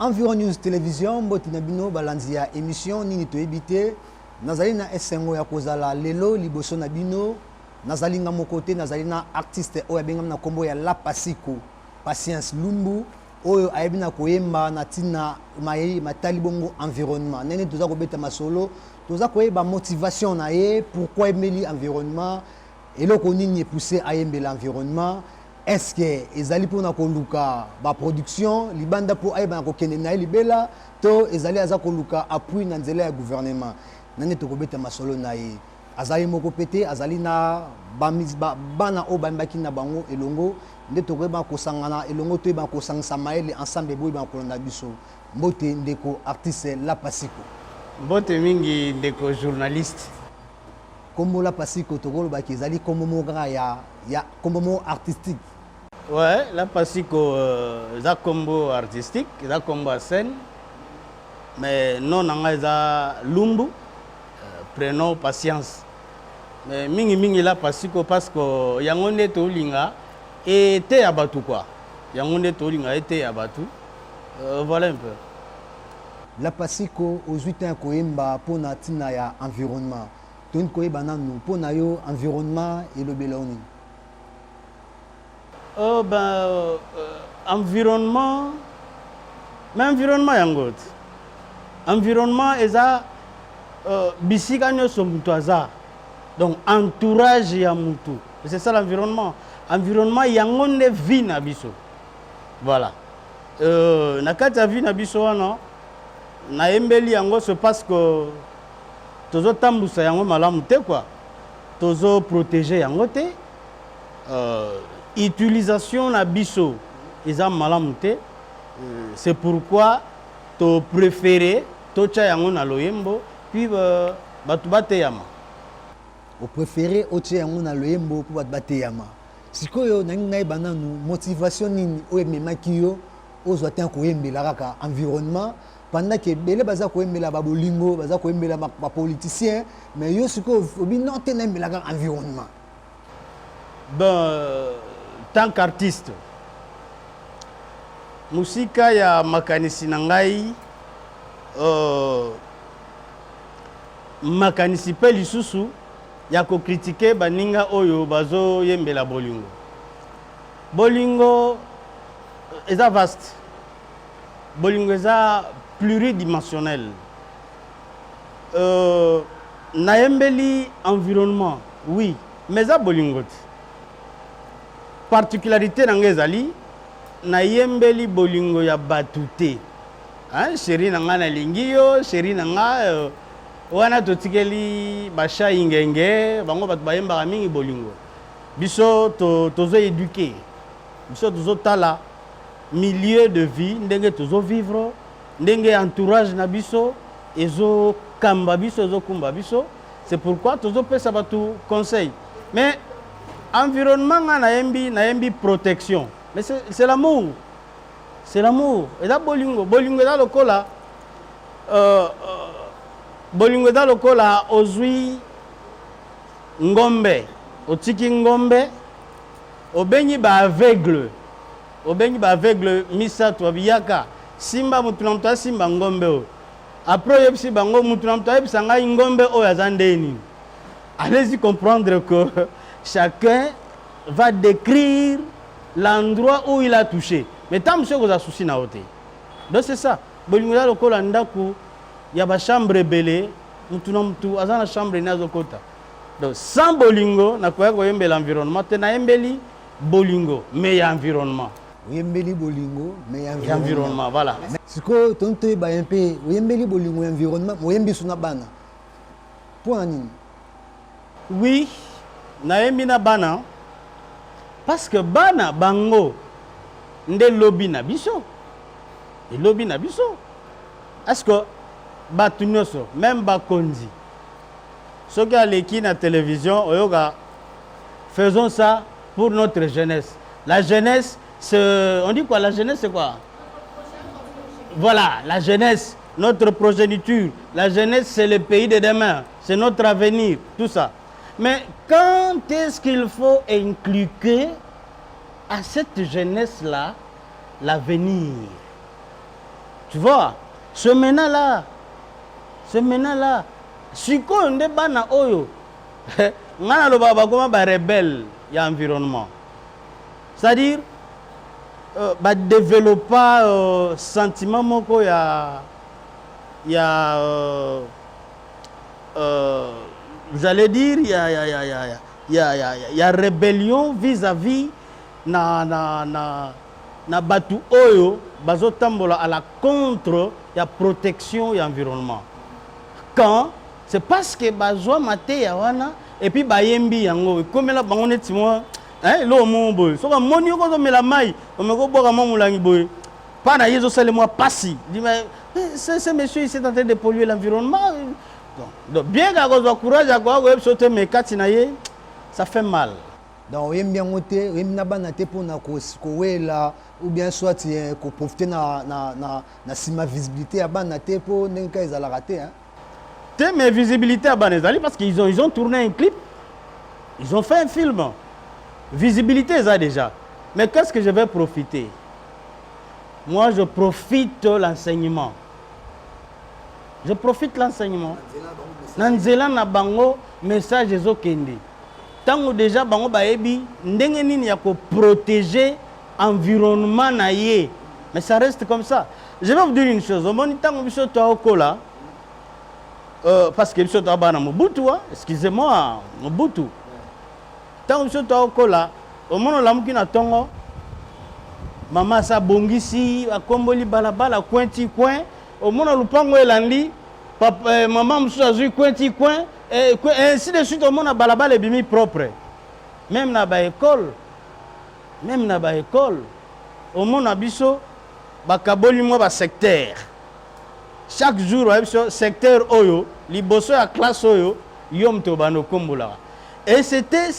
Environ News Télévision, botina bino balanzi ya émission nini to ebité nazali na esengo ya kozala lelo liboso na bino nazali nga mokote nazali na artiste oyo abengam na kombo ya La Pasiko Patience Lumbu oyo ayebina koyemba na tina mayi matali bongo environnement nene toza ko beta masolo toza koyeba motivation na ye pourquoi emeli environnement eloko nini pousser ayembela l'environnement. Est-ce que ezali pona koluka ba production libanda po ayeba na kokende na libela to ezali aza koluka appui na nzela ya gouvernement nane to kobeta masolo na ye azali moko pete azali na bana o bambaki na bango elongo nde to koyeba kosangana elongo to yeba kosangisa maele ensemble boy ba kolonda biso mbote ndeko artiste La Pasiko mbote mingi ndeko journaliste kombo La Pasiko to kolo ba ezali kombo mo ya kombo mo artistique. Ouais, La Pasiko, ça combo artistique, ça combo à scène, mais non, on a Lumbu, prénom Patience. Mais mingi La Pasiko parce que yangonde tolinga était abattu quoi. Yangonde tolinga était abattu. Voilà un peu. La Pasiko aux 8 ans koemba pour na tina ya environnement. Ton koyeba nanu pour na yo environnement et le beloni. Environnement, mais environnement yangot. Environnement est ça, bisikanyo somutwaza. Donc entourage ya mutu. C'est ça l'environnement. Environnement yangonde vie na biso. Voilà. Nakata vie na biso wana na embeli yango c'est parce que tozo tambusa yango malamu te quoi. Tozo protéger yango te. Utilisation na biso eza malamu te. C'est pourquoi to préféré to cha yango na loyembo puis batu bateyama. Au préféré o cha yango na loyembo pour batu bateyama. Sikoyo nangai bananu motivation nini o memaki yo ozwa tan ko yembela kaka environnement pendant que bele baza ko yembela ba bolingo baza ko yembela ba politicien mais yo sikoyo obi non te na yembela kaka environnement. Ben tant qu'artiste musika ya makanisi na ngai makanisi pe lisusu ya ko critiquer baninga oyo bazo yembela bolingo bolingo eza vaste bolingo eza pluridimensionnel na yembeli environnement oui mais eza bolingo particularité na ngezali na yembeli bolingo ya batute hein chéri na nga na lingio chéri na nga wana totikeli basha ingenge bango batu bayemba mingi bolingo biso tozo éduquer biso tozo tala milieu de vie ndenge tozo vivre ndenge entourage na biso ezo kamba biso ezo kumba biso c'est pourquoi tozo pesa batu conseil mais environnement na yembi protection mais c'est l'amour et là bolingo da lokola bolingo da lokola ozui ngombe otiki ngombe obenyi ba aveugle misato abiyaka simba mutu na mutu simba ngombe o après yebisi bango mutu na mutu yebisa ngai ngombe oyo azandeni. Allez-y comprendre que chacun va décrire l'endroit où il a touché. Mais tant que vous avez souci na ote. Donc c'est ça. Bolingo da lokola ndaku ya ba chambre belé, mutu na mutu azana chambre nazo kota. Donc sans bolingo na koya ko yembela environnement te na yembeli bolingo mais ya environnement. Yembeli bolingo mais ya environnement voilà. Siko tonto ba yempe yembeli bolingo environnement yembi suna bana. Pour nini? Oui, naembi na bana parce que bana bango nde lobby na biso. Et lobby na biso. Est-ce que batu nyonso même bakonzi soki aleki na télévision oyoka faisons ça pour notre jeunesse. La jeunesse on dit quoi? La jeunesse c'est quoi? Voilà, la jeunesse, notre progéniture. La jeunesse c'est le pays de demain, c'est notre avenir, tout ça. Mais quand est-ce qu'il faut inculquer à cette jeunesse-là l'avenir? Tu vois, ce maintenant-là, siko nde bana oyo, ngana lo baba comment ba rebelle ya environnement. C'est-à-dire, bah développer sentiment moko j'allais dire il y a rébellion vis-à-vis na batu oyo bazotambola à la contre ya protection ya environnement. Quand c'est parce que bazwa maté ya wana et puis bayembi yango comme la bango neti moi hein lo mon boy so ka moni ko zo mela mai o me ko boka mamulangi boy pas na yezo sale moi passi dit mais ce monsieur il est en train de polluer l'environnement. Donc bien ka ko courage ya ko web sauter me kati na ye ça fait mal. Donc oyembi yango te oyembi na bana te pona ko wela ou bien soit ko profiter na sima visibilité ya bana te po ndenge ezala raté hein. Mais visibilité à Banezali parce qu'ils ont tourné un clip, ils ont fait un film. Visibilité, ça déjà. Mais qu'est-ce que je vais profiter? Moi, je profite l'enseignement. Je profite l'enseignement. Nanzela na bango message ezo kende. Tango déjà bango baebi ndenge nini ya ko protéger environnement na ye. Mais ça reste comme ça. Je vais vous dire une chose. Au moment tango biso to okola parce que biso to bana Mobutu, excusez-moi, Mobutu. Tango biso to okola, au moment lamuki na tongo mama sa bongisi akomboli balabala cointi coin, au moment lupango elandi papa maman musu azui cointi coin et ainsi de suite au moment balabala ebimi propre. Même na ba école, au moment biso bakaboli mo ba secteur. Chaque jour, secteur Oyo, liboso ya classe Oyo, yom tobano kombola. Et c'était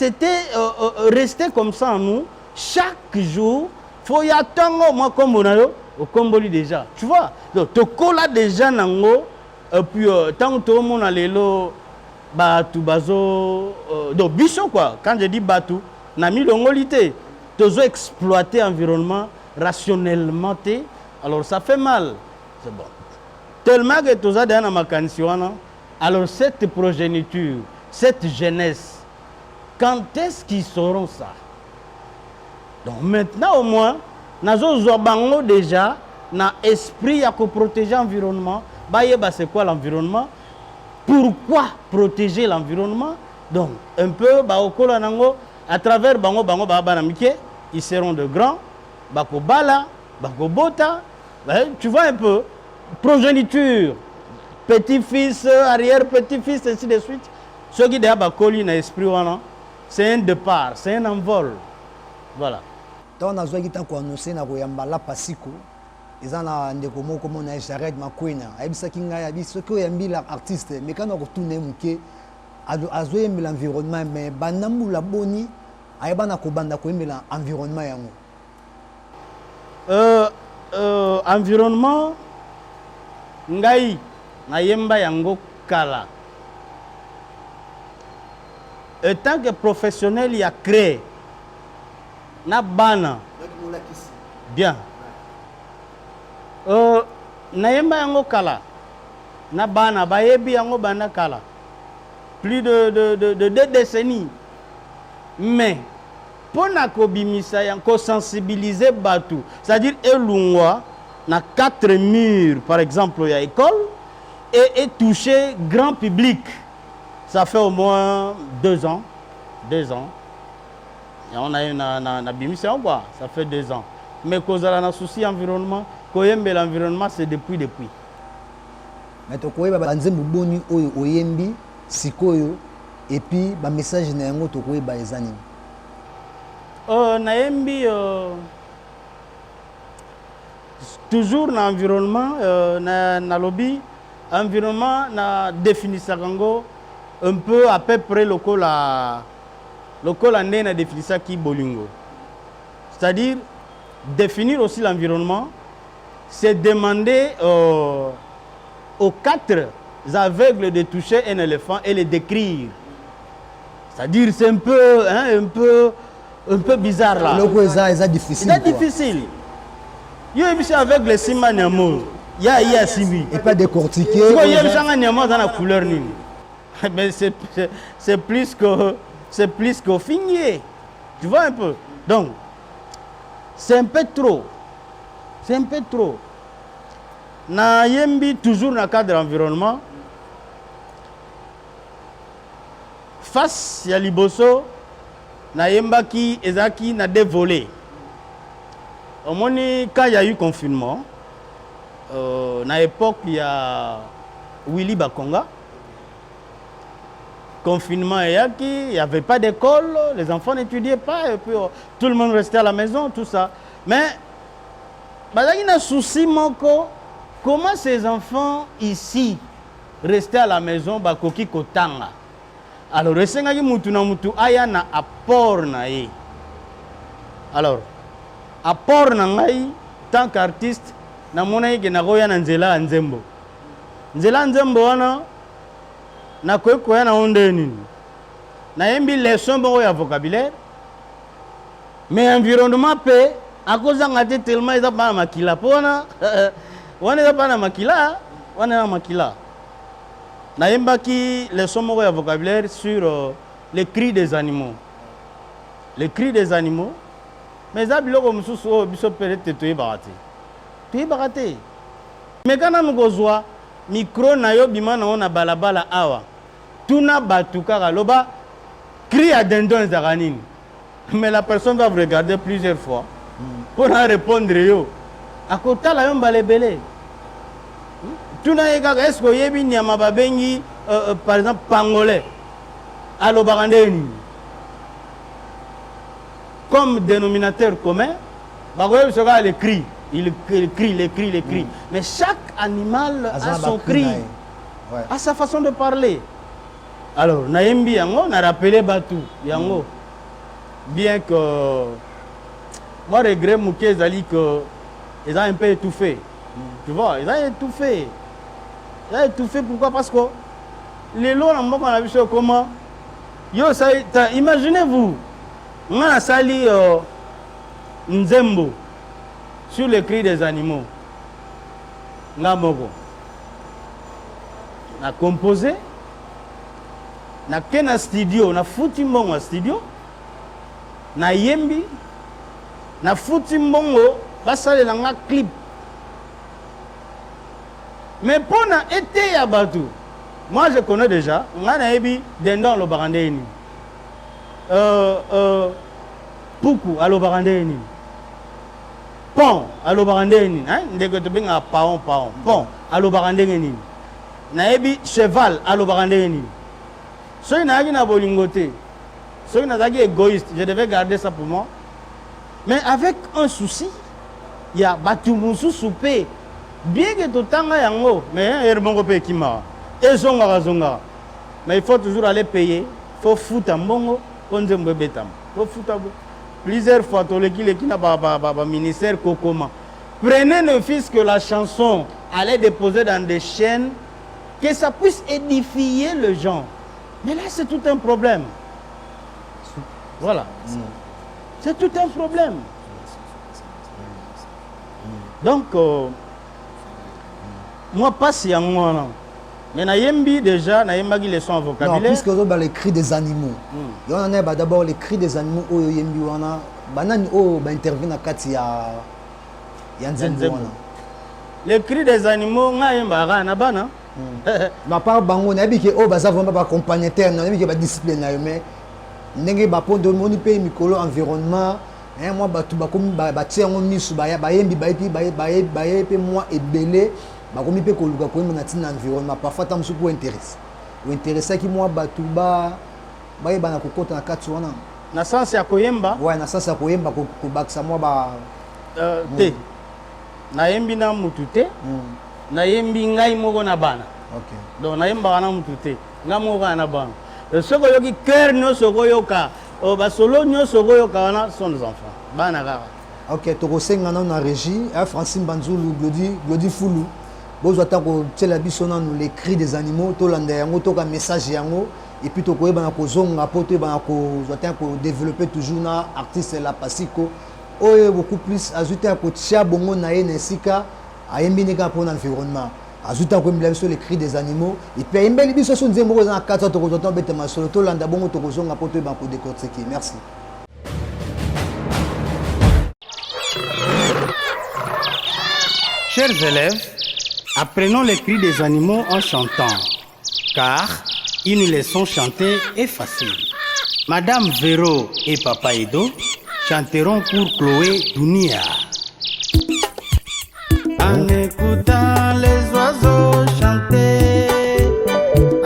resté comme ça en nous. Chaque jour, faut y attendre moi kombola yo, au komboli déjà. Tu vois? Donc to kola déjà nango et puis tant que mon alelo batu bazo donc biso quoi. Quand je dis batu, na mi longolité, tozo exploiter environnement rationnellement té. Alors ça fait mal. C'est bon. Tellement que tout ça dans ma cantion, alors cette progéniture, cette jeunesse, quand est-ce qu'ils sauront ça? Donc maintenant au moins, nous avons déjà un esprit à protéger l'environnement. C'est quoi l'environnement? Pourquoi protéger l'environnement? Donc un peu, à travers ils seront de grands, Bakobala, Bakobota, tu vois un peu. Progéniture, petit-fils, arrière-petit-fils, ainsi de suite. Ce qui est bakoli na esprit wana, c'est un départ, c'est un envol. Voilà. Tant on a besoin de annoncer na koyamba la pasiko, ils en a ndeko moko mo na Jared Makwena. Ayebisa kinga ya biso ko yambi la artiste, mais quand on retourne muke azo yembi l'environnement mais banambu la boni ayeba na kobanda ko yembi l'environnement yango. Environnement ngai na yemba yango kala. En tant que professionnel, il y a créé na bana bien na yemba yango kala na bana bayebi yango bana kala plus de 2 décennies. Mais pour na kobimisa yango sensibiliser batu, c'est-à-dire elungwa na 4 murs par exemple il y a école et toucher grand public, ça fait au moins 2 ans. Et on a eu na bimisa quoi, ça fait 2 ans. Mais cause à la souci environnement, koyembe l'environnement c'est depuis. Mais to koyeba banzembu boni oyo oyembi sikoyo et puis ba message na yango to koyeba ezani. Naembi toujours dans l'environnement, na lobby, environnement na définissant un peu à peu près le col année na définissant qui bolingo. C'est-à-dire définir aussi l'environnement, c'est demander aux 4 aveugles de toucher un éléphant et le décrire. C'est-à-dire c'est un peu bizarre là. C'est difficile. C'est difficile. Yo ebiso avec les simba nyamo. Il y a Simbi. Et pas décortiquer. Il y a dans la couleur nini. Mais c'est plus qu'au finier. Tu vois un peu. Donc, c'est un peu trop. C'est un peu trop. Na yembi toujours dans le cadre de l'environnement. Face à Liboso, na yembaki ezaki na dévolé. Au moins, quand il y a eu confinement, à l'époque, il y a Willy Bakonga. Confinement, il n'y avait pas d'école, les enfants n'étudiaient pas, et puis tout le monde restait à la maison, tout ça. Mais, il y a un souci, comment ces enfants ici restaient à la maison, bakoki kotanga. Alors, resengaki mutu na mutu aya na apport na ye. Alors, apport na ngai tant qu'artiste na mona ke na goya na nzela nzembo. Nzela nzembo wana na koya na onde nini. Na yembi leçon bongo ya vocabulaire. Mais environnement pe à cause ngate tellement eza pas makila pona. Wana eza pas na makila, wana na makila. Na yembaki leçon bongo ya vocabulaire sur les cris des animaux. Les cris des animaux. Mais ça, biloko mususu o biso peut-être toyebaka te. Mais quand on kozwa micro na yo bima na ona balabala awa. Tuna batu kaka loba cri à dindon ezaka nini. Mais la personne va vous regarder plusieurs fois pour répondre yo. Akotala yo mbalebele. Tuna yeka est-ce que yebi nyama babengi par exemple pangolais. Alobaka ndeni. Comme dénominateur commun, les cris. Il crie. Mais chaque animal a son cri, a sa façon de parler. Alors, Naïmbi Yango, on a rappelé Batou Yango. Bien que moi, je regrette Mouké Zali qu'ils ont un peu étouffé. Tu vois, ils ont étouffé. Pourquoi? Parce que les lois, on a vu comment. Imaginez-vous. On a sali Nzembo sur le cri des animaux. On a composé. On a un studio. On a foutu un studio. On a yembi. On a foutu un clip. Mais pour été à Batou, moi je connais déjà. On a yembi dendon le barandéni. Poukou alo barandeni pont alo barandeni hein ndeko to benga paon pont alo barandeni naebi cheval alo barandeni so ina na bolingote so ina zaki égoïste je devais garder ça pour moi mais avec un souci il y a batu musu souper bien que totanga yango mais erbongo pe kima ezonga mais il faut toujours aller payer faut foutre un bongo. Plusieurs fois, ministère Kokoma. Prenez ne fût-ce que la chanson, allez déposer dans des chaînes, que ça puisse édifier le genre. Mais là, c'est tout un problème. Voilà. C'est tout un problème. Donc, moi, pas si en moi. Mais Nayembi déjà, Nayembi les sons vocabulaire. Non, puisque vous avez les cris des animaux. Il y en a d'abord les cris des animaux. Oh, Yembi wana, banani oh, ba intervient na kati ya Nzembo wana. Les cris des animaux, Nayemba na bana. Ma part bango, nabi ke oh baza vraiment ba compagnateur, nabi ke ba discipline na mais ndenge ba pondo moni pe mikolo environnement. Moi batu ba komi ba tia ngo misu ba yembi ba pe moi ebele. Bakomi pe koluka ko na tina environnement parfois tam su pour intéresse ou intéressé ki moi batuba ba na kokota na kati wana na sens ya koyemba ouais na sens ya koyemba ko bakisa moi ba te na yembi na mutu te na yembi ngai moko na bana OK donc na yemba na mutu te ngai moko na bana soko yoki cœur no soko yoka o ba solo nyo soko yoka wana sont des enfants bana kaka OK to ko senga na régie Francine Banzulu Glody Foulou. Vous avez les cris des animaux, un message et puis vous développer toujours l'artiste la Pasico. Beaucoup plus ajouter à côté bongo na nesika ayembi neka pour l'environnement azuta ko mbela biso les cris des animaux et puis ayembeli biso so nzembo ko za 4 to ko zoto bete masolo to landa bongo to ko zonga poto ba ko décortiquer. Merci. Chers élèves, apprenons les cris des animaux en chantant, car ils nous les sont chantés est facile. Madame Véro et Papa Edo chanteront pour Chloé Dunia. En écoutant les oiseaux chanter,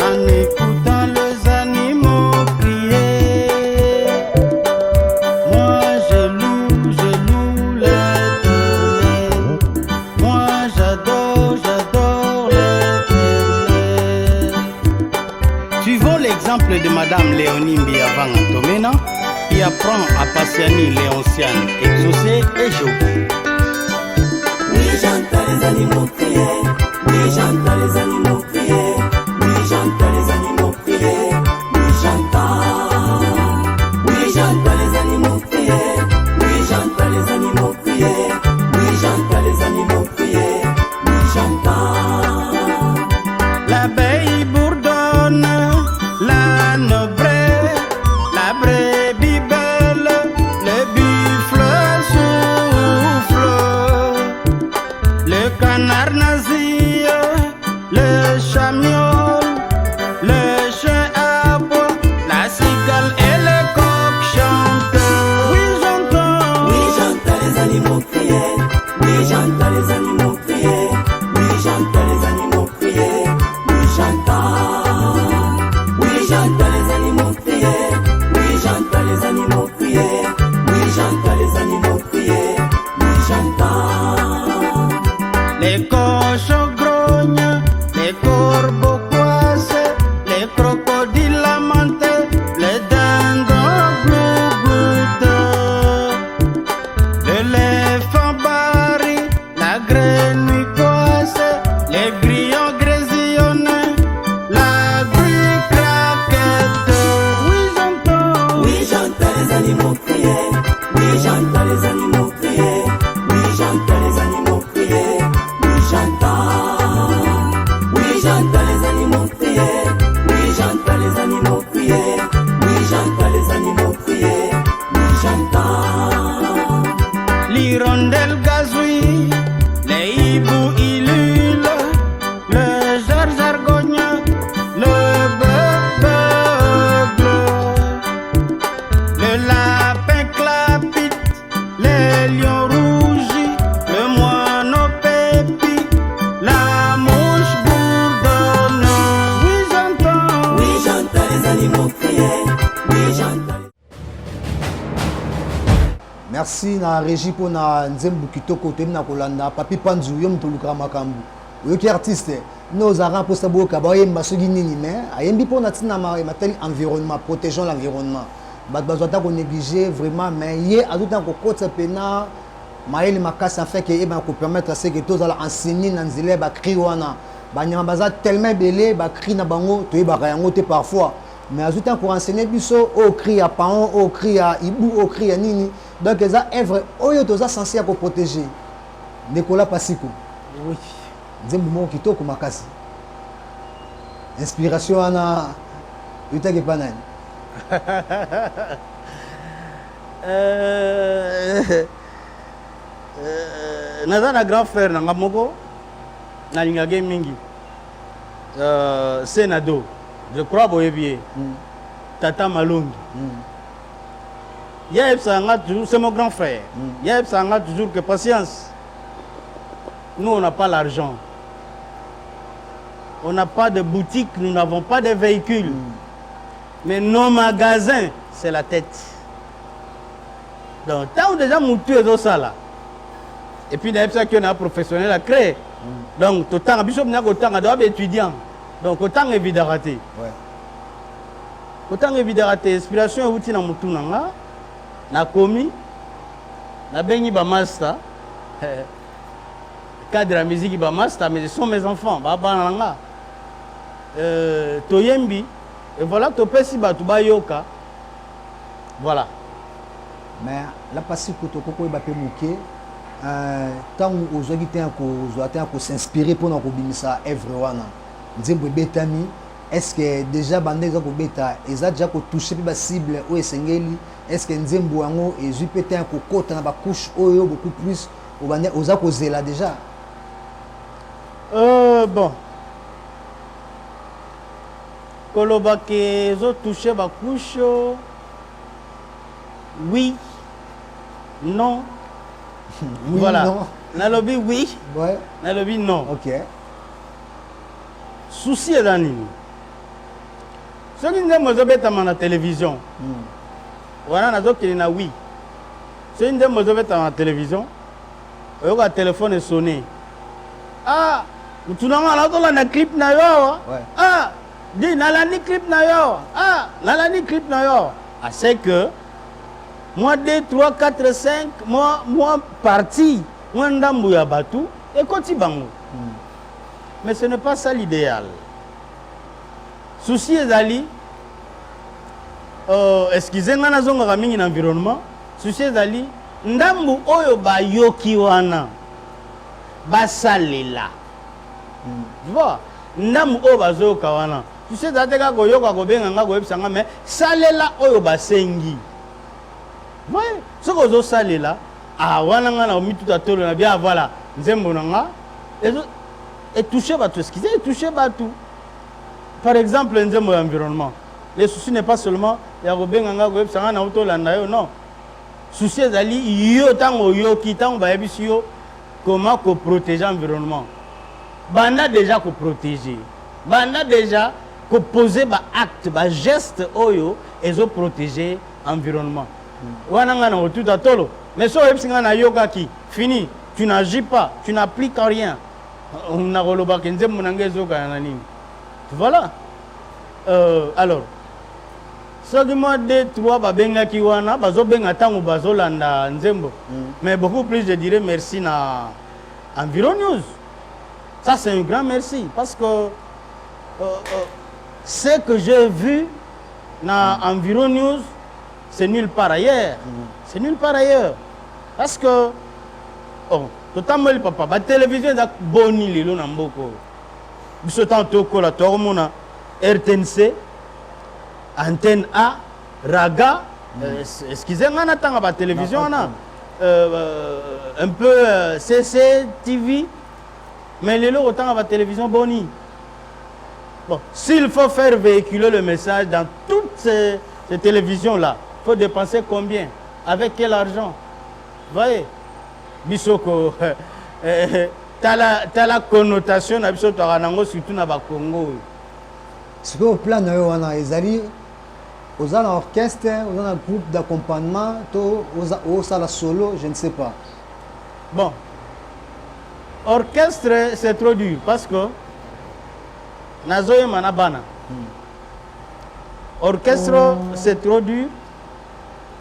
en écoutant les animaux crier, moi je loue l'éternel, moi j'adore l'éternel. Suivons l'exemple de Madame Léonie Mbiavang Antomena qui apprend à Passiani Léonciane, Exaucé et Jogi. J'entends les animaux crier, oui j'entends les animaux crier, oui j'entends les animaux crier, oui j'entends, oui j'entends les animaux crier, oui j'entends les animaux crier, oui j'entends les animaux crier, oui j'entends. L'abeille bourdonne, l'âne braie, la brebis belle, le buffle souffle. Le canard nasille, le chamiol, le chien aboie, la cigale et le coq chantent. Oui j'entends les animaux crier, oui j'entends les animaux crier, oui j'entends les animaux crier, oui j'entends. Oui j'entends les animaux crier, oui j'entends les animaux crier, oui j'entends les animaux crier, oui j'entends. les cochons grognent, les corbeaux croissent, les crocodiles lamentent, les dindons glougoutent, l'éléphant barille, la grenouille coasse, les grillons grésillonnent, la grue craquette. Oui j'entends les animaux crier, oui j'entends les animaux crier, oui j'entends les animaux crier, oui j'entends. Oui j'entends les animaux crier, oui j'entends les animaux crier, oui j'entends les animaux crier, oui j'entends. L'hirondelle gazouille, les hiboux ululent, le jargogne, le beugle, le lapin clapite, les lions rougis, le moineau pépi, la mouche bourdonne. Oui j'entends les animaux crier, oui j'entends. Merci na régie pour na nzembu kitoko te na kolanda papi panzu yo mtuluka makambu yo ki artiste nos arrange pour ça boka ba yemba sogi nini mais ayembi pour na tina ma matel environnement protégeons l'environnement bat bazota ko négliger vraiment mais yé azuta ko kotsa pena maeli makasa fait que eba ko permettre à ce que tous ala enseigner na nzile ba cri wana ba nyama baza tellement belé ba cri na bango to yeba yango te parfois mais azuta ko enseigner biso au cri à paon au cri à ibu au cri à nini. Donc, les œuvres, ils sont censés protéger. Nicolas Passiko. Oui. Nzembo kitoko makasi. Inspiration ana utake panani. Naza grand frère na ngamoko na lingage mingi. Senado. Je crois boyebié. Tata Malongi. Yeb Sanga toujours, c'est mon grand frère. Yeb Sanga toujours que patience. Nous, on n'a pas l'argent. On n'a pas de boutique, nous n'avons pas de véhicules. Mais nos magasins, c'est la tête. Donc, tant déjà moutu et ça là. Et puis, il y a ça qu'on a professionnel à créer. Donc, autant, autant, étudiant. Donc, autant évidemment raté. Autant évidemment raté. Inspiration est outil dans moutu nanga. Na komi na bengi ba master cadre de la musique ba master mais ce sont mes enfants ba bananga toyembi et voilà to pesi ba to ba yoka voilà mais la pasi ko to ko ba pe muke ntango ozwaki te kozwa te kosinspire mpona kobimisa œuvre wana nzembo ebetami est ce que déjà bande eza kobeta eza déjà kotouche mpe bacible oyo esengeli est ce que nzembo yango ezwi mpe te kokota na bacouche oyo beaucoup plus oza kozela déjà bon koloba ke ezotouche bacouche oui non oui, voilà non. nalobi oui ouais. nalobi non ok souci eza nini soki nzembo ezobetama na télévision wana nazokende na oui soki nzembo ezobetama na télévision oyoka telefone esone ah mutunanga nazolanda clip na yo awa ah di nalandi clip na yo awa ah nalandi clip na yo awa ah c'est que moi 2 3 4 5 moi parti moi ndambu ya batu ekoti bango mais ce n'est pas ça l'idéal souci ezali excusez nga nazongaka mingi na environnement souci ezali ndambu oyo bayoki wana basalela tu vois ndambu oyo bazoyoka wana souci ezali te kaka koyoka kobenga nga koyebisa nga mais salela oyo basengi voye soki ozosalela wana nga na omituta tolo na bia voilà nzembo na nga etouche bato excusez etouche bato par exemple nzembo ya environnement le souci n'est pas seulement ya kobenga nga koyebisa nga na otolanda yo non souci ezali yo ntango oyoki ntango bayebisi yo comment koprotéger environnement banda déjà koprotéger banda déjà koposer baacte bageste oyo ezoprotéger environnement wana nga na otuta tolo mais so oyebisi nga na yokaki fini tu n'agis pas tu n'appliques rien nakolobaka nzembo na nga ezokana na nini voilà alors soki mwa 2 3 babengaki wana bazobenga ntango bazolanda nzembo mais beaucoup plus je dirais merci na Environ News. Ça c'est un grand merci parce que ce que j'ai vu dans Environ News c'est nulle part ailleurs. C'est nulle part ailleurs parce que totalement le papa la télévision est boni lelo na mboko biso tanto kola tormona RTNC Antenne A Raga excusez-moi natanga ba télévision na un peu CCTV mais lelo autant ba télévision boni bon s'il faut faire véhiculer le message dans toutes ces télévisions là faut dépenser combien avec quel argent voyez bisoko t'as la connotation na biso toranango surtout na ba Congo ce que au plan na yo wana ezali oza na orchestre oza na groupe d'accompagnement to oza la solo je ne sais pas bon orchestre c'est trop dur parce que nazoyema na bana orchestre c'est trop dur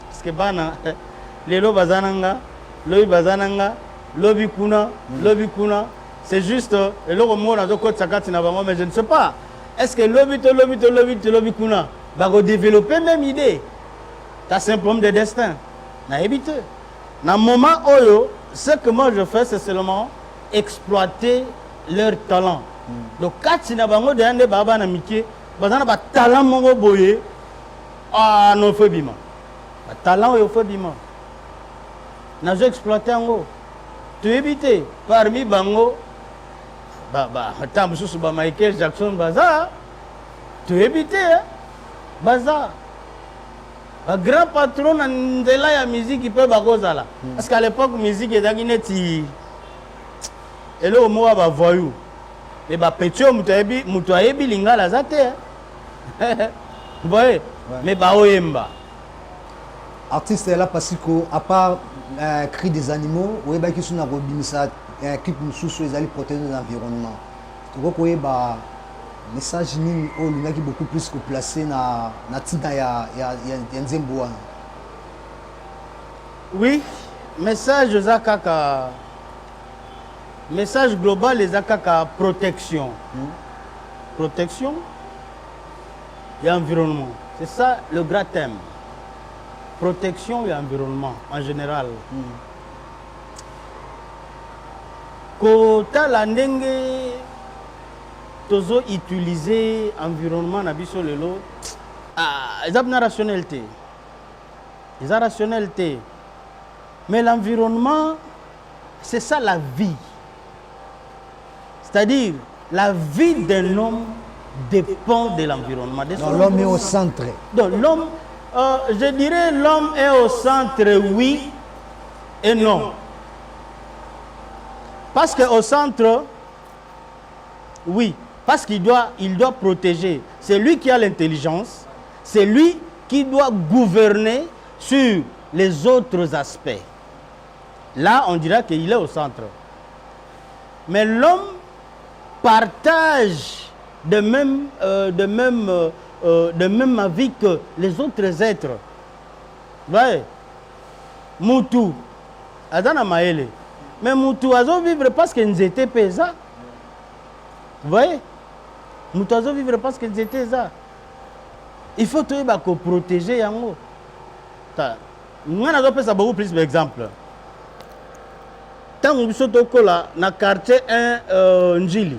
parce que bana lelo bazananga lobi bazananga lobi kuna c'est juste eloko moko nazokotisa kati na bango mais je ne sais pas est-ce que lobi kuna va développer même idée ça c'est un problème de destin nayebi te na moment oyo ce que moi je fais c'est seulement exploiter leur talent donc kati na bango de ande baba na mike bazana ba talent moko boye no fo bima ba talent oyo fo bima nazo exploiter yango tu éviter parmi bango tambususu ba Michael Jackson baza tu éviter baza ba grand patron na ndela ya musique pe bakozala parce qu'à l'époque musique ezaki neti eloko moko ba voyou mais ba petio muto ayebi lingala za te voyez mais ba oyemba artiste là parce que à part cri des animaux oyebaki suna kobimisa clip mosusu ezali protéger l'environnement tokokoyeba message nini oyo olingaki beaucoup plus koplace na ntina ya nzembo wana oui message eza kaka message global eza kaka protection protection et environnement c'est ça le grand thème protection et environnement en général kotala ndenge tozo utiliser environnement na biso lelo eza na rationalité. Eza rationalité. Mais l'environnement, c'est ça la vie. C'est-à-dire, la vie d'un homme dépend de l'environnement. L'homme est au centre. Donc l'homme, je dirais l'homme est au centre, oui et non. Parce qu'au centre, oui, parce qu'il doit protéger. C'est lui qui a l'intelligence, c'est lui qui doit gouverner sur les autres aspects. Là, on dira qu'il est au centre. Mais l'homme partage de même avis que les autres êtres. Vous voyez, Moutou, Adana Maele. Mais Moutou a vivre parce que nous étions pesants. Vous voyez, Moutou a vivre parce que nous étions ça. Il faut tout protéger yango. Nous avons beaucoup plus d'exemples. Tant que nous sommes dans le quartier 1 Njili,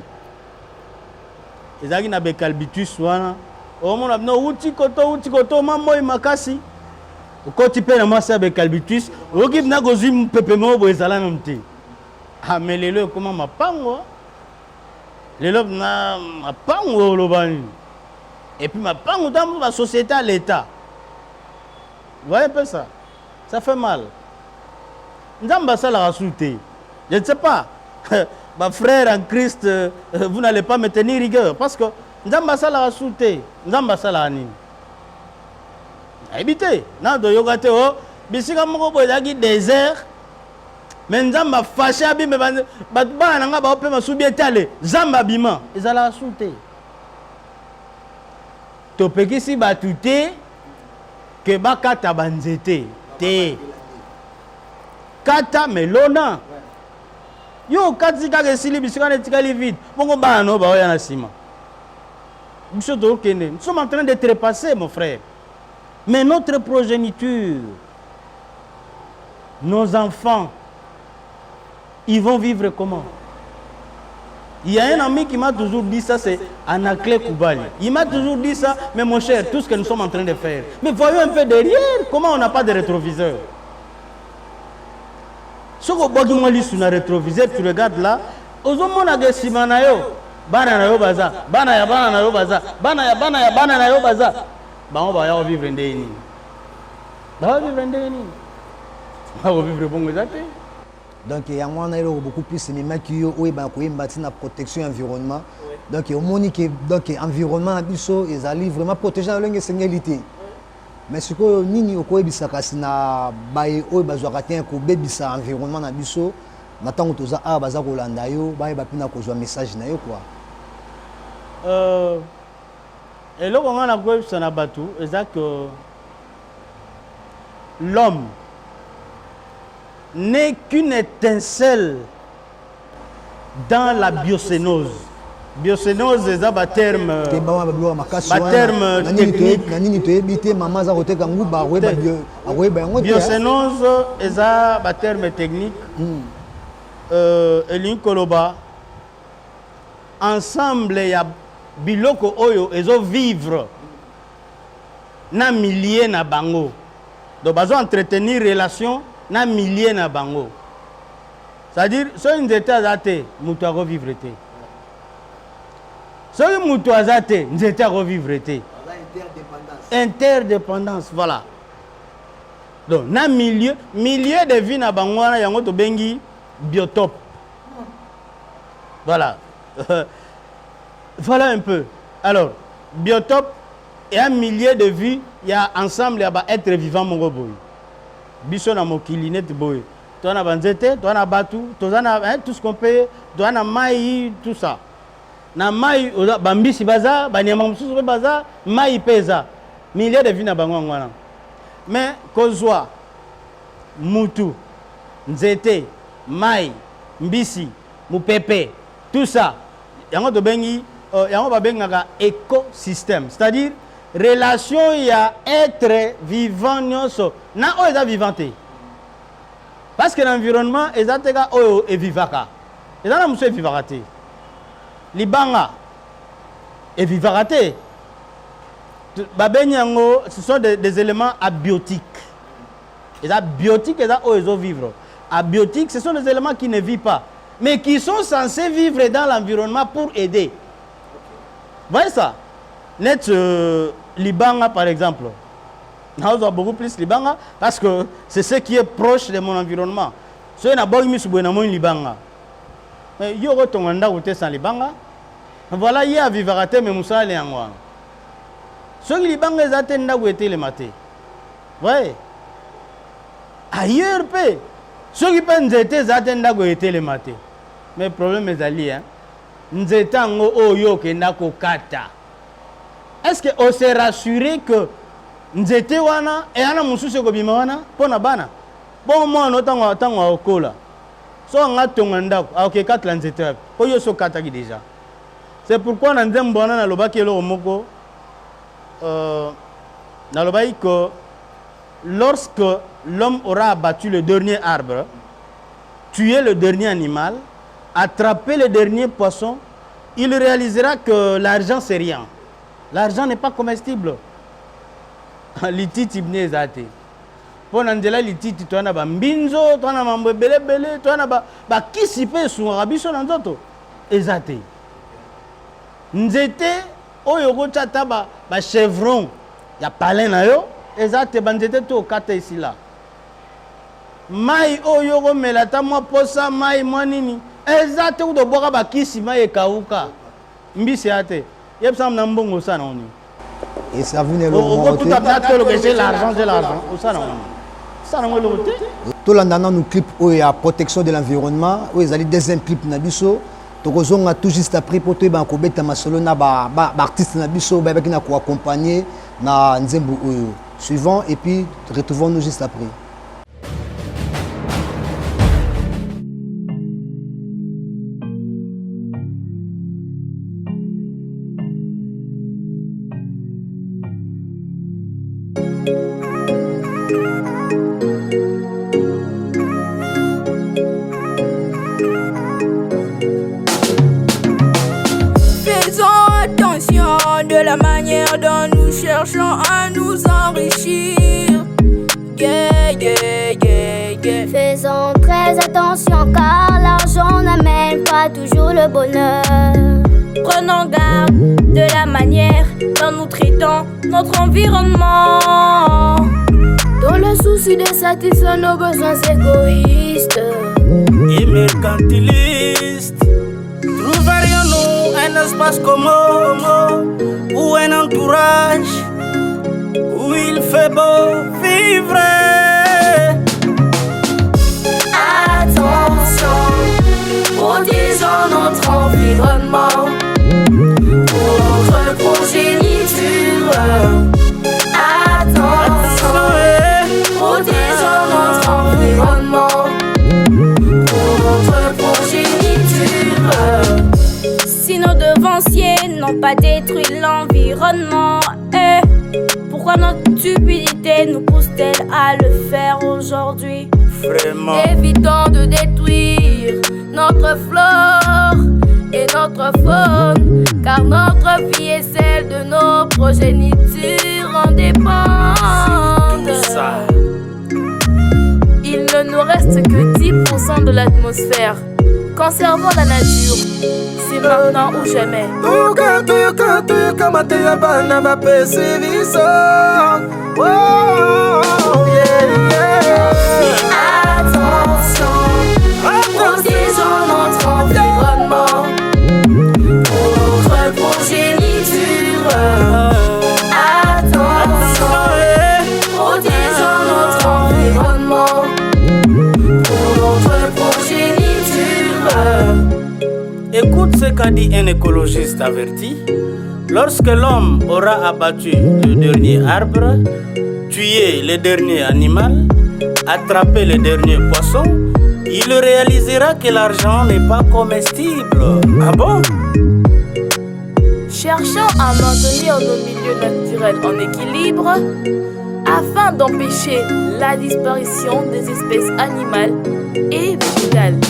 ils ont un calbitus. Au moment où nous avons un makasi, quand tu peux ramasser un calbitus, on a un pépément pour les alans. Ah, mais les lois, comment ma pango? Les lois, ma pango, et puis ma pango dans la société à l'État. Vous voyez un peu ça? Ça fait mal. Nous avons ça la rasouté. Je ne sais pas. Ma frère en Christ, vous n'allez pas me tenir rigueur. Parce que nous avons ça la rasouté. Nous avons ça la anime. Habitez. Nous avons dit, bisika moko boyaki désert. Mais nous avons fâché abime batba nanga ba ope masubi etale. Zamba bima. Ils allaient rasouté. Topeki si batute que bakata banzete te. Kata melona. Yo kati kaka esili bisika netikali vite. Bongo bano ba oya na sima. Nous sommes en train de trépasser, mon frère. Mais notre progéniture, nos enfants, ils vont vivre comment? Il y a un ami qui m'a toujours dit ça, c'est Anakle Koubali. Il m'a toujours dit ça, mais mon cher, tout ce que nous sommes en train de faire. Mais voyons un peu derrière, comment on n'a pas de rétroviseur? Si tu regardes sur le rétroviseur, tu regardes là, aux hommes, on a des simanayo, bananayo baza, banaya bananayo baza, banaya bananayo baza. Bah, on va vivre un déni. Bah, on va vivre un déni. On va vivre bon exactement. Donc il y a beaucoup plus de mecs qui ont une protection environnement. Donc il y a un environnement ils allaient vraiment protéger la sécurité. Mais ce que nous avons dit, c'est que si nous avons un environnement na biso, natang toza a baza kolanda yo, ba pina kozwa message na yo quoi. Et là on a quoi ça na batu, c'est que l'homme n'est qu'une étincelle dans la biocénose. Biocénose, c'est un terme technique. Biocénose, c'est un terme technique. Et l'incoloba, ensemble, il y a biloko oyo, ils ont vivre na milliers na bango. Donc, ils ont entretenir relation na milliers na bango. C'est-à-dire, si on était à zate, nous devons vivre. Si on était à zate, nous devons vivre. Interdépendance, voilà. Donc, na milieu de vie na bango na yango to bengi biotope. Voilà. Voilà un peu. Alors, biotope et un milieu de vie, il y a ensemble, il y a être vivant mon boy. Biso na mokili net boy. Toi na banzete, toi na batu, toi na tout ce qu'on peut, toi na mai tout ça. Na mai bambisi baza, banyama mususu baza, mai pesa. Milieu de vie na bango ngwana. Mais kozwa mutu, nzete, mai, mbisi, mupepe, tout ça. Yango to bengi, yango ba bengaka écosystème, c'est-à-dire relation il y a être vivant nyonso na o eza vivanté parce que l'environnement eza teka oyo e vivaka Et dans la mousse, vivra te. Libanga, et vivra te. Ce sont des éléments abiotiques. Et ça, biotique, et ça, ils vivre. Abiotique, ce sont des éléments qui ne vivent pas, mais qui sont censés vivre dans l'environnement pour aider. Vous voyez ça? Net Libanga, par exemple. Nous avons beaucoup plus Libanga parce que c'est ce qui est proche de mon environnement. Si on a beaucoup de Libanga. Mais il y a des sans Libanga. Voilà, il y a Vivarate, mais Moussa est en moi. Ceux qui Libanga, ils attendent les matés. Vous voyez? Ailleurs, ceux qui pensent que ils attendent les matés. Mais le problème est ali, hein? Nous étions au Yoke Kata. Est-ce qu'on s'est rassuré que nous étions wana et ana mususu ko bimawana pona bana? Bon moi no tango okola. So nga tonganda OK 4 nzete. Ko yo so kata ki déjà. C'est pourquoi na nzembo na lobaki lo moko na lobai que lorsque l'homme aura abattu le dernier arbre, tué le dernier animal, attraper le dernier poisson, il réalisera que l'argent c'est rien. L'argent n'est pas comestible. Lititi bne zate. Pour nandela lititi to na ba mbinzo, to na mambo bele bele, to na ba kisi pe su rabiso na nzoto. Ezate. Nzete oyo go chata ba chevron ya palin na yo, ezate banzete to kata ici là. Mai oyo go melata mo posa mai monini. Ezate ou de boka ba kisi mai ekauka. Mbisi ate. Yepsam na mbongo sana oni. Et ça venait le c'est l'argent, c'est l'argent. Ça n'a pas le tout l'andana nous clip où il y a protection de l'environnement, où ils allaient deuxième clip nabiso. Tokozon a tout juste après pour toi banko beta masolo na ba artiste nabiso ba qui na ko accompagner na nzembo oyo. Suivant et puis retrouvons-nous juste après. De la manière dont nous cherchons à nous enrichir. Yeah, yeah, yeah, yeah. Faisons très attention car l'argent n'amène pas toujours le bonheur. Prenons garde de la manière dont nous traitons notre environnement. Dans le souci de satisfaire nos besoins égoïstes et mercantilistes, trouverions-nous un espace commun ou un entourage où il fait beau vivre. Attention, protégeons notre environnement pour notre progéniture. Attention, protégeons notre environnement pour notre progéniture. Si nos devanciers n'ont pas détruit l'environnement, pourquoi notre stupidité nous pousse-t-elle à le faire aujourd'hui? Vraiment. Évitons de détruire notre flore et notre faune, car notre vie et celle de nos progénitures en dépendent. Il ne nous reste que 10% de l'atmosphère. Conservons la nature, c'est maintenant ou jamais. Attention, protégeons notre environnement pour notre progéniture. Attention, protégeons notre environnement pour notre progéniture. Écoute ce qu'a dit un écologiste averti. Lorsque l'homme aura abattu le dernier arbre, tué le dernier animal, attrapé le dernier poisson, il réalisera que l'argent n'est pas comestible. Ah bon? Cherchons à maintenir nos milieux naturels en équilibre afin d'empêcher la disparition des espèces animales et végétales.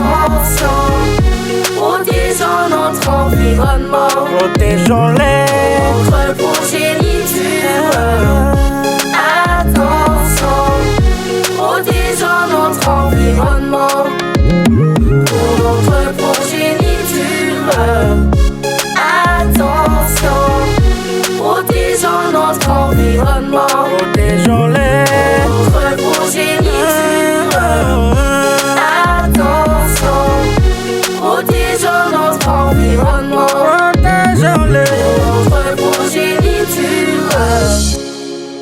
Attention, protégeons notre environnement. Protégeons-les. Notre progéniture. Attention, protégeons notre environnement. Pour notre progéniture. Attention, protégeons notre environnement. Protégeons-les. Notre progéniture. Attention, protégeons notre environnement. Protégeons-les. Notre progéniture.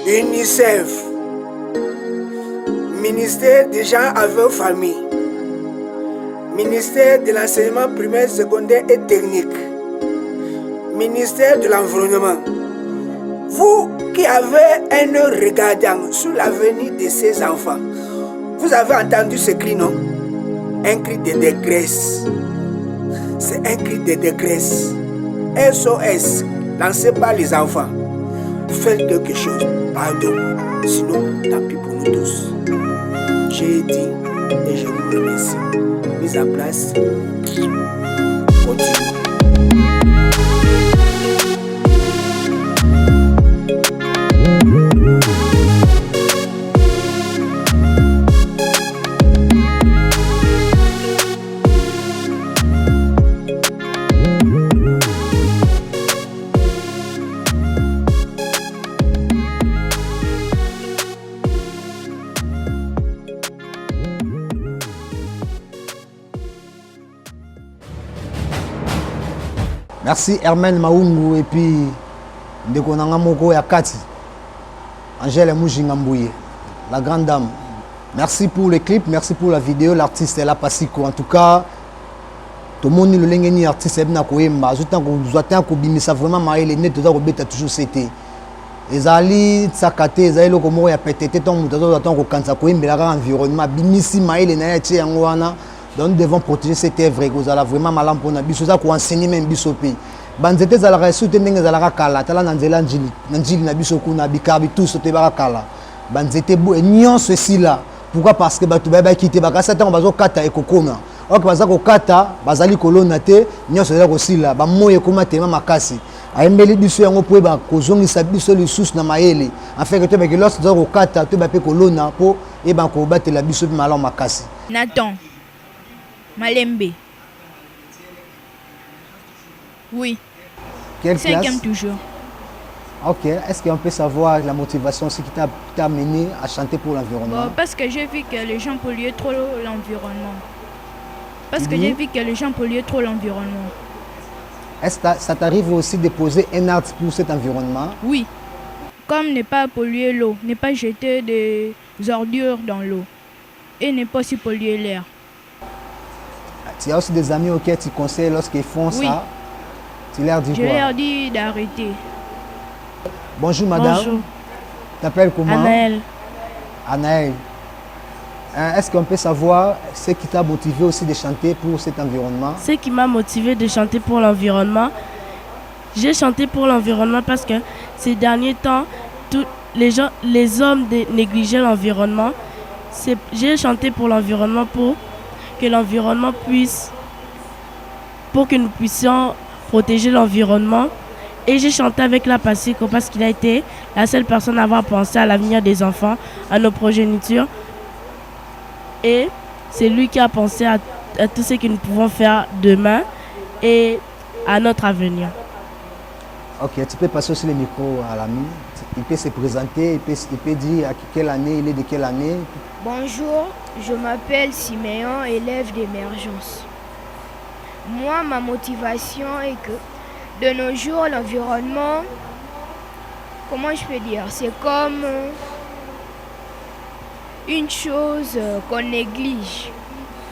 UNICEF, ministère des gens avec famille, ministère de l'enseignement primaire, secondaire et technique, ministère de l'environnement. Vous qui avez un œil regardant sur l'avenir de ces enfants, vous avez entendu ce cri, non? Un cri de détresse. C'est un cri de détresse. SOS, lancé par les enfants. Faites quelque chose, pardon. Sinon, tant pis pour nous tous. J'ai dit et je vous remercie. Mise en place. Continue. Merci Hermène Maungu et puis ndeko nanga moko ya kati Angèle Mujinga Mbouye, la grande dame. Merci pour le clip, merci pour la vidéo, l'artiste est là Pasiko. En tout cas, tout le monde le lengeni artiste est na koyemba, zotan ko zotan ko bimisa vraiment maré les net to beta toujours c'était. Ezali tsakate ezali loko moko ya petete ton muto zotan ko kanza koyembela ka environnement bimisi maré les na ya tie yango wana. Donc nous devons protéger cette œuvre et vous allez vraiment mal pour nous. Biso za ko enseigner même biso pe. Banzete za la ressoute ndenge za la kala tala na nzela njili na biso kuna bikabi tous te ba kala. Banzete bo nion ceci là. Pourquoi? Parce que batu ba quitter ba kasa tango bazo kata ekokoma. Ok baza ko kata bazali kolona te nion cela ko sila ba moye koma tema makasi. Ayembeli biso yango po ba kozongisa biso lisusu na mayele. Afin que to ba que lorsque za ko kata to ba pe kolona po e ba ko batela biso pe malon makasi. Nathan Malembe. Oui. Quelle Cinquième classe? toujours. Ok. Est-ce qu'on peut savoir la motivation, ce qui t'a amené à chanter pour l'environnement? Bon, parce que j'ai vu que les gens polluaient trop l'environnement. Parce que Oui. j'ai vu que les gens polluaient trop l'environnement. Est-ce que ça t'arrive aussi de poser un acte pour cet environnement? Oui. Comme ne pas polluer l'eau, ne pas jeter des ordures dans l'eau. Et ne pas aussi polluer l'air. Tu as aussi des amis auxquels tu conseilles lorsqu'ils font Oui. ça? Tu leur dis Je quoi? leur dis d'arrêter. Bonjour madame. Bonjour. T'appelles comment? Anaël. Anaël. Est-ce qu'on peut savoir ce qui t'a motivé aussi de chanter pour cet environnement? Ce qui m'a motivé de chanter pour l'environnement, j'ai chanté pour l'environnement parce que ces derniers temps, les hommes négligeaient l'environnement. J'ai chanté pour l'environnement pour que l'environnement pour que nous puissions protéger l'environnement. Et j'ai chanté avec la Pasiko parce qu'il a été la seule personne à avoir pensé à l'avenir des enfants, à nos progénitures. Et c'est lui qui a pensé à tout ce que nous pouvons faire demain et à notre avenir. Ok, tu peux passer aussi le micro à l'ami. Il peut se présenter, il peut dire à quelle année, il est de quelle année. Bonjour, je m'appelle Siméon, élève d'émergence. Moi, ma motivation est que de nos jours, l'environnement, comment je peux dire, c'est comme une chose qu'on néglige,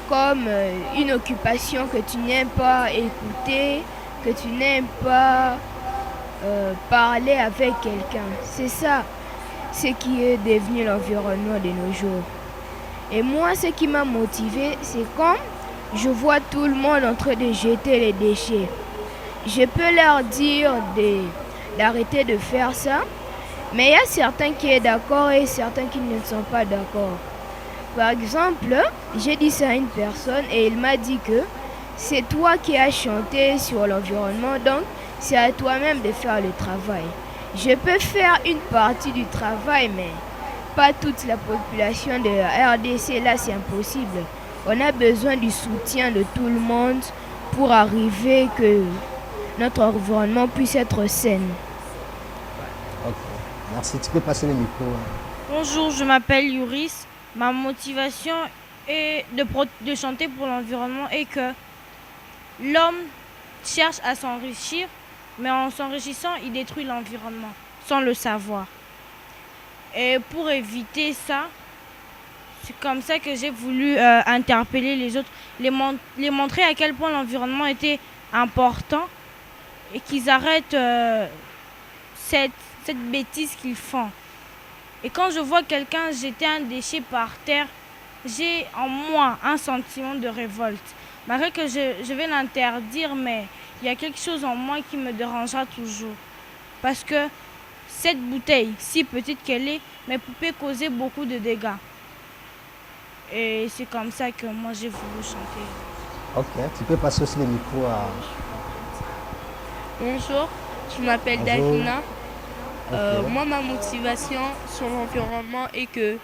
comme une occupation que tu n'aimes pas écouter, que tu n'aimes pas parler avec quelqu'un. C'est ça, ce qui est devenu l'environnement de nos jours. Et moi, ce qui m'a motivé, c'est quand je vois tout le monde en train de jeter les déchets. Je peux leur dire d'arrêter de faire ça, mais il y a certains qui sont d'accord et certains qui ne sont pas d'accord. Par exemple, j'ai dit ça à une personne et il m'a dit que c'est toi qui as chanté sur l'environnement, donc c'est à toi-même de faire le travail. Je peux faire une partie du travail, mais pas toute la population de la RDC, là c'est impossible. On a besoin du soutien de tout le monde pour arriver que notre environnement puisse être sain. Ok, merci. Tu peux passer le micro. Bonjour, je m'appelle Yuris. Ma motivation est de chanter pour l'environnement et que l'homme cherche à s'enrichir, mais en s'enrichissant, il détruit l'environnement sans le savoir. Et pour éviter ça, c'est comme ça que j'ai voulu interpeller les autres, les montrer à quel point l'environnement était important et qu'ils arrêtent cette bêtise qu'ils font. Et quand je vois quelqu'un jeter un déchet par terre, j'ai en moi un sentiment de révolte. Malgré que je vais l'interdire, mais il y a quelque chose en moi qui me dérangera toujours. Parce que cette bouteille, si petite qu'elle est, mais peut causer beaucoup de dégâts. Et c'est comme ça que moi j'ai voulu chanter. Ok, tu peux passer aussi le micro à... Bonjour, je m'appelle Bonjour. Davina. Ok. Moi, ma motivation sur l'environnement est que,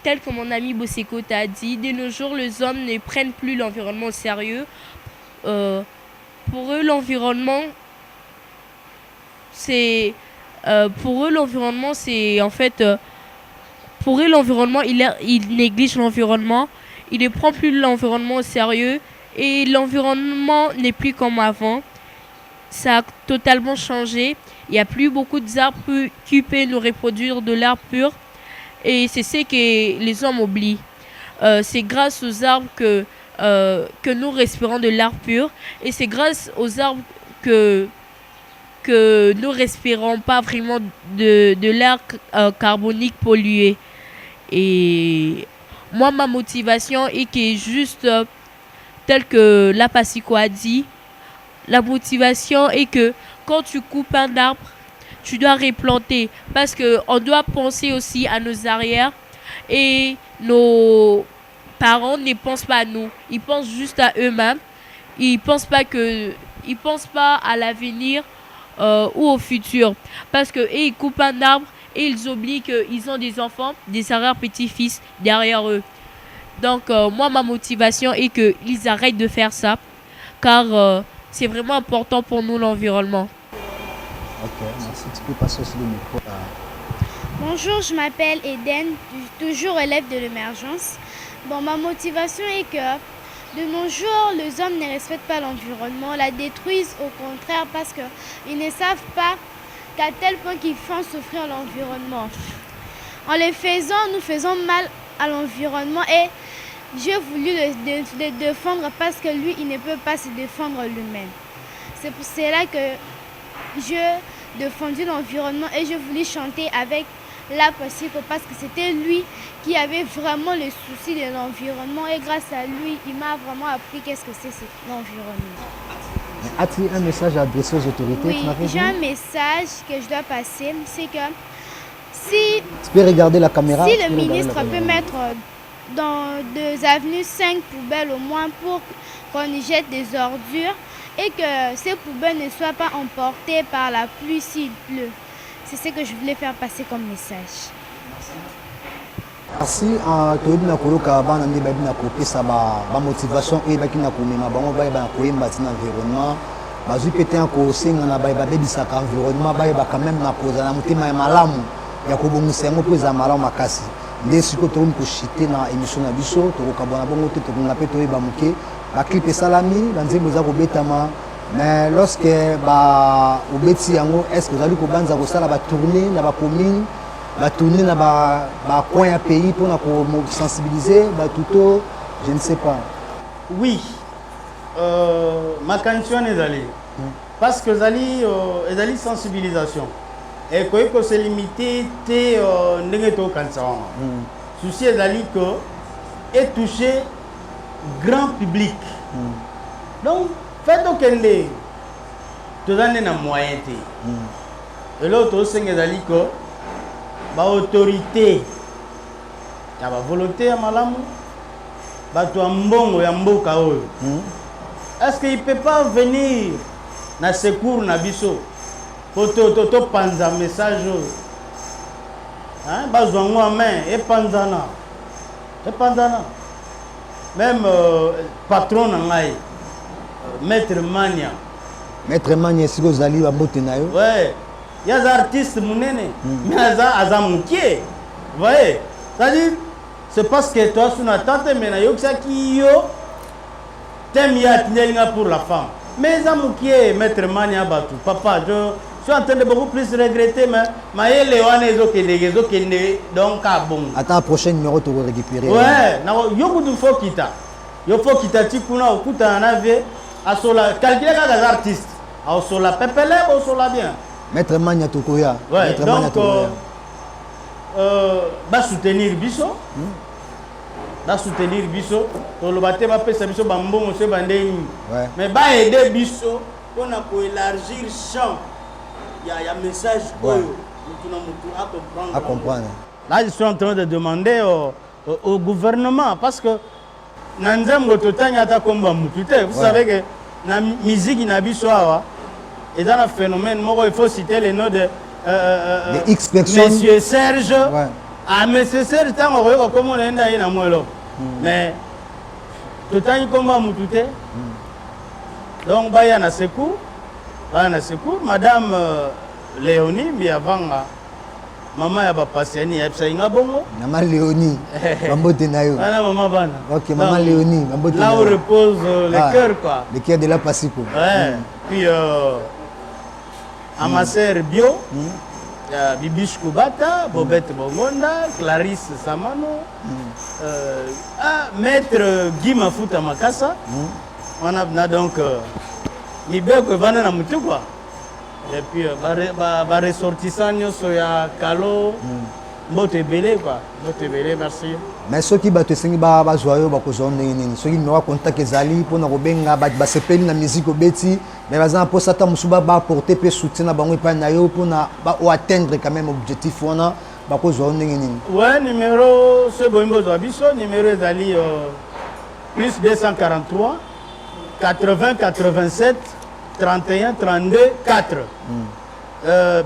tel que mon ami Boseko t'a dit, de nos jours, les hommes ne prennent plus l'environnement au sérieux. Pour eux, l'environnement, c'est en fait... pour eux, l'environnement, ils négligent l'environnement. Ils ne prennent plus l'environnement au sérieux. Et l'environnement n'est plus comme avant. Ça a totalement changé. Il n'y a plus beaucoup d'arbres qui peuvent nous reproduire de l'air pur. Et c'est ce que les hommes oublient. C'est grâce aux arbres que nous respirons de l'air pur. Et c'est grâce aux arbres que nous respirons pas vraiment de l'air carbonique pollué. Et moi, ma motivation est que juste, tel que la Pasico a dit, la motivation est que quand tu coupes un arbre, tu dois replanter. Parce qu'on doit penser aussi à nos arrières. Et nos parents ne pensent pas à nous. Ils pensent juste à eux-mêmes. Ils pensent pas à l'avenir ou au futur. Parce qu'ils coupent un arbre et ils oublient qu'ils ont des enfants, des arrière-petits-fils derrière eux. Donc moi, ma motivation est qu'ils arrêtent de faire ça. Car c'est vraiment important pour nous, l'environnement. Ok, merci. Tu peux passer aussi le micro à... Bonjour, je m'appelle Eden, toujours élève de l'émergence. Bon, ma motivation est que de nos jours, les hommes ne respectent pas l'environnement, la détruisent au contraire parce qu'ils ne savent pas qu'à tel point qu'ils font souffrir l'environnement. En les faisant, nous faisons mal à l'environnement et j'ai voulu le défendre parce que lui, il ne peut pas se défendre lui-même. C'est pour cela que je défendu l'environnement et je voulais chanter avec la Pasico parce que c'était lui qui avait vraiment le souci de l'environnement et grâce à lui, il m'a vraiment appris qu'est-ce que c'est l'environnement. As-tu un message à adresser aux autorités? Oui, j'ai un message que je dois passer, c'est que si... Tu peux regarder la caméra? Si le ministre peut mettre dans 2 avenues 5 poubelles au moins pour qu'on y jette des ordures et que ces poubelles ne soient pas emportées par la pluie s'il pleut. C'est ce que je voulais faire passer comme message. Merci. Toyebi na koloka bana nde bayebi na kopesa ba motivation oyo ebaki na komema bango bayeba na koyemba ntina environnement bazwi mpe te ya kosenga na bayeba bebisaka environnement bayeba quand même na kozala na motema ya malamu ya kobongisa yango mpo ezala malamu makasi nde sikoyo tokomi koshite na émission na biso tokokabwana bongo te tokonga mpe toyeba moke baclip esalami banzembo eza kobetama mais lorsque obeti yango est ce que ozali kobanza kosala batourné na bacommune batourné na bacoin ya pays mpona kosensibiliser batuto je ne sais pas. Oui, makanisi wana ezali parce que ezali sensibilisation ekoki kose limite te ndenge tokanisa wana souci ezali que etoucher grand public donc fait tokende toza nde na moyen te eloko tosenga ezali que baautorité ya ba volonté ya malamu bato ya mbongo ya mboka oyo est-ce qu'il peut pas venir na secours na biso po to panza message oyo hein bazwa ngo main et panzana même patron na ngai maître Mania siko ozali bambote na yo ouais yaza artiste munene mais aza mukie voyez c'est-à-dire c'est parce que toi sous attente mais na yokisaki yo thème ya tindelinga pour la femme mais aza mukie maître Mania batu papa je suis en train de beaucoup plus regretter mais mayele wana ezokende donc à bon attends prochain numéro tu vas récupérer ouais na yokudu faut kita tikuna okuta na vie asola calculer kaka artiste asola pepele asola bien maître Mania tokoya ouais, maître donc, Mania tokoya ba soutenir biso to lo bate ba pesa biso bambongo se bandei mais ba aider biso pour ko élargir champ ya message oyo mutu à comprendre. Là je suis en train de demander au gouvernement parce que nanzamgo totanya ata komba mutu te vous savez que na musique na biso awa et dans un phénomène il faut citer les noms de X personnes monsieur Serge ah monsieur Serge tango ko comme on enda ina mwelo mais totanya komba mutu te donc baya na secours madame Léonie Biavanga maman ya ba pasiani ya psainga bongo maman Léonie bambote na yo ana maman bana OK maman Léonie bambote là où repose le cœur quoi le cœur de la Pacifico puis à ma sœur Bio Bibiche Koubata Bobette Bongonda Clarisse Samano maître Guy Mafuta Makassa on a donc Libeko vana na mutu quoi et puis ba ressortissant nyoso ya Kalo mbote belé quoi mbote belé merci mais ceux qui bato sengi ba joyeux ba ko zonde nini ceux qui me contact ezali pour na kobenga ba sepeli na musique obeti mais bazana pour ça ta musuba ba apporter pe soutien na bango pa na yo pour na ba atteindre quand même objectif wana ba ko zonde nini ouais numéro ce boimbo zo biso numéro ezali plus 243 80 87 31 32 4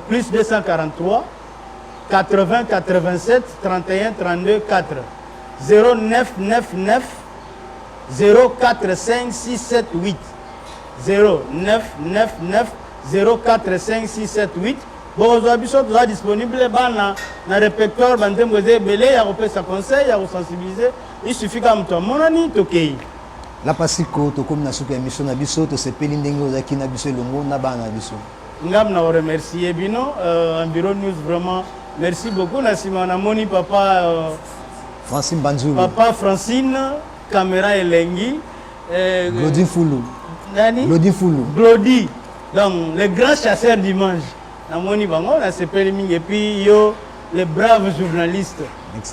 plus 243 80 87 31 32 4 0999 045 678 0999 045 678 bon aujourd'hui sont disponibles bana na répertoire bandembo belé ya kopesa conseil ya sensibiliser il suffit comme toi monani tokei la Pacifico to comme na suka émission na biso to sepeli ndenge ozaki na biso longo na bana biso ngam na remercier bino Environ News vraiment merci beaucoup na simana moni papa Francine Banzulu papa Francine caméra elengi Glody Foulou nani Glody Foulou Glody donc le grand chasseur du mange na moni bango na sepeli mingi et puis yo les braves journalistes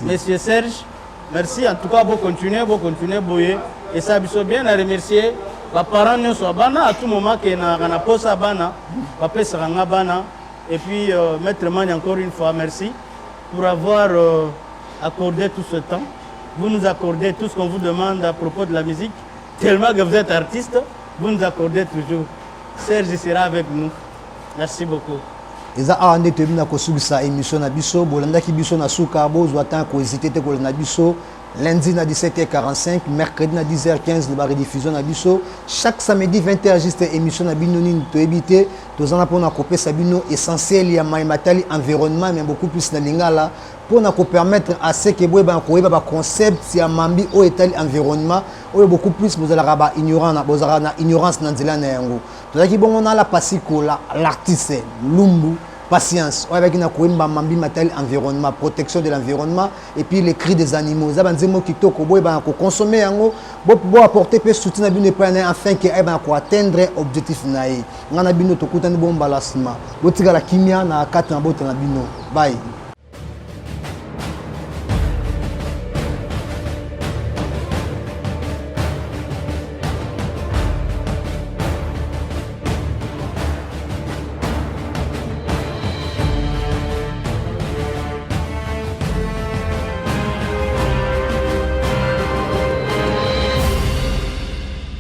monsieur Serge merci en tout cas pour continuer boyer et ça biso bien à remercier les parents nyonso bana à tout moment que na posa bana ba pesa nga bana et puis maître Mani encore une fois merci pour avoir accordé tout ce temps. Vous nous accordez tout ce qu'on vous demande à propos de la musique tellement que vous êtes artiste, vous nous accordez toujours. Serge sera avec nous. Merci beaucoup. eza awa nde toyebi na kosukisa émission na biso bolandaki biso na suka bozwa ntan kohésité te kolanda biso lundi na 17h45 mercredi na 10h15 le rediffusion na biso chaque samedi 20h juste émission na bino nini toyebi te tozana mpona kopesa bino essentiel ya mai matali environnement mais beaucoup plus na lingala mpona kopermettre à ce que boyeba koyeba baconcept ya mambi oyo etali environnement oyo beaucoup plus bozalaka bozalaka na ignorance na nzela na yango tozalaki bongo na la Pacifico l'artiste Lumbu patience oyo abaki na koyemba mambi matali environnement protection de l'environnement et puis les cris des animaux eza banzembo kitoko boyeba na kokonsome yango bo apporter pe soutien na bino epai na ye afin ke ayeba na koatteindre objectif na ye nga na bino tokutani bombala nsima botikala kimia na kati na boto na bino bye